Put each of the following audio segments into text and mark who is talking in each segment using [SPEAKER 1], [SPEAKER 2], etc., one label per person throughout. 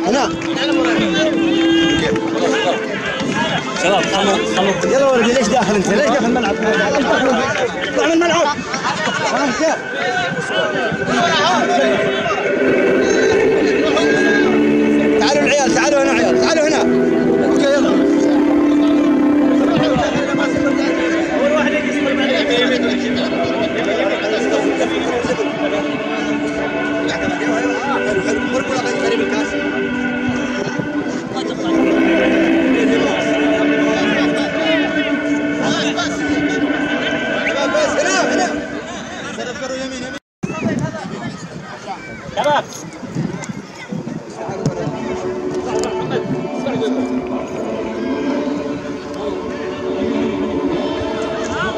[SPEAKER 1] هنا
[SPEAKER 2] شباب خلوا
[SPEAKER 1] يلا ولدي ليش داخل انت؟ ليش داخل الملعب؟ اطلع من الملعب. تعالوا العيال، تعالوا هنا عيال، تعالوا هنا. اوكي يلا. اول واحد قريب الكاس.
[SPEAKER 2] شباب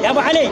[SPEAKER 2] يا ابو علي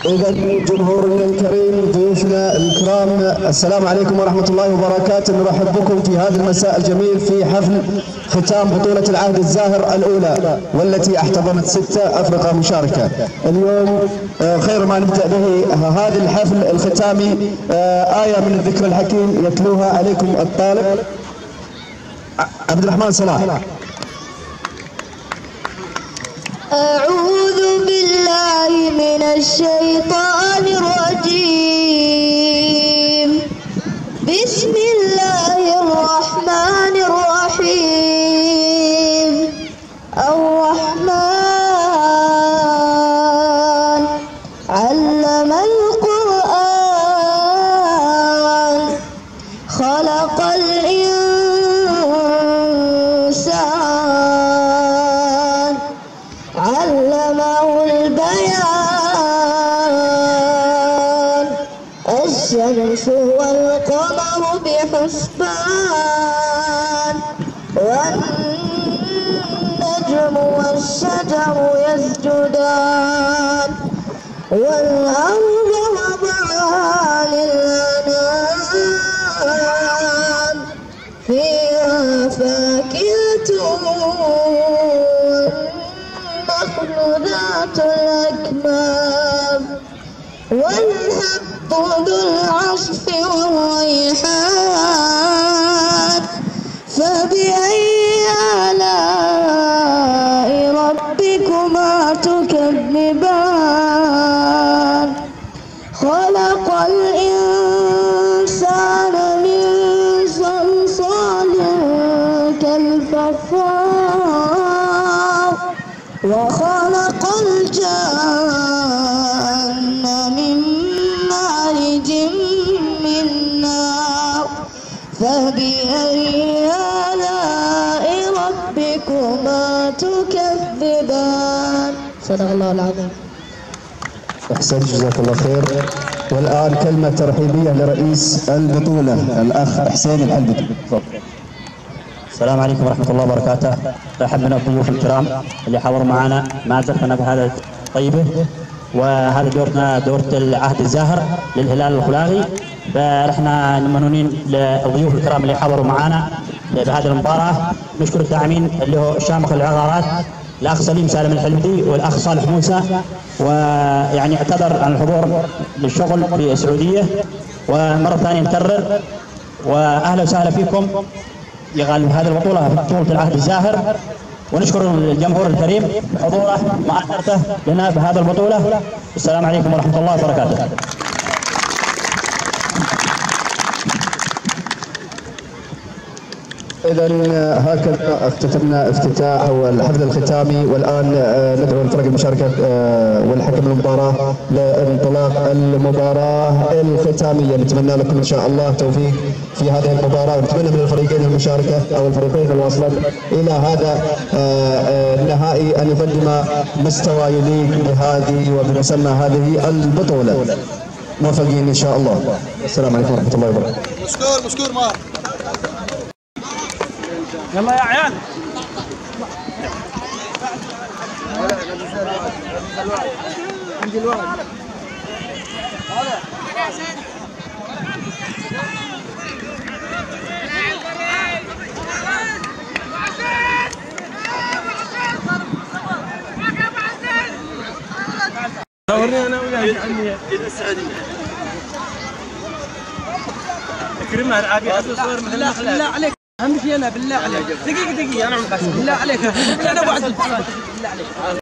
[SPEAKER 3] إذا جمهورنا الكريم ضيوفنا الكرام السلام عليكم ورحمة الله وبركاته. نرحب بكم في هذا المساء الجميل في حفل ختام بطولة العهد الزاهر الأولى والتي احتضنت 6 أفرقة مشاركة. اليوم خير ما نبدأ به هذا الحفل الختامي آية من الذكر الحكيم يتلوها عليكم الطالب عبد الرحمن صلاح.
[SPEAKER 4] أعوذ بالله من الشيطان الرجيم. بسم الله الرحمن الرحيم. الرحمن علم القرآن خلق الإنسان علمه البيان. الشمس والقمر بحسبان والنجم والشجر يسجدان والأرض وضعها للأنام فيها فاكهة ذات الأكمام والحب ذو العصف والريحان. فبأي آلاء ربكما تكذبان. خلق الإنسان من صلصال كالفخار وخلق الجن من مارج من نار. فبأي آلاء ربكما تكذبان. صدق الله العظيم.
[SPEAKER 3] أحسن جزاك الله خير. والآن كلمة ترحيبية لرئيس البطولة الأخ حسين الحلبي.
[SPEAKER 2] السلام عليكم ورحمة الله وبركاته. رحب بنا الضيوف الكرام اللي حضروا معنا ما زلنا في هذا طيبة، وهذا دورتنا دورة العهد الزاهر للهلال الخلاغي. فرحنا ممنونين للضيوف الكرام اللي حضروا معنا بهذه المباراة. نشكر الداعمين اللي هو شامخ العقارات الأخ سليم سالم الحلبي والأخ صالح موسى، ويعني اعتذر عن الحضور للشغل في السعودية، ومرة ثانية نكرر وأهلا وسهلا فيكم يغالب هذه البطولة بطولة العهد الزاهر. ونشكر الجمهور الكريم بحضوره ومعاشرته لنا بهذه البطولة. السلام عليكم ورحمة الله وبركاته.
[SPEAKER 3] إذا هكذا اختتمنا افتتاح أو الحفل الختامي، والآن ندعو الفرق المشاركة والحكم المباراة لانطلاق المباراة الختامية. نتمنى لكم إن شاء الله توفيق في هذه المباراة، ونتمنى من الفريقين المشاركة أو الفريقين الواصلين إلى هذا النهائي أن يقدم مستوى يليق بهذه وبمسمى هذه البطولة. موفقين إن شاء الله. السلام عليكم ورحمة الله وبركاته.
[SPEAKER 1] مشكور ما
[SPEAKER 5] يلا يا عيال. عندي الورق. صورني انا وياك عني السعوديه. اكرمها العافيه. بالله عليك اهم شيء انا بالله عليك دقيقه انا بالله عليك انا وعد بالله عليك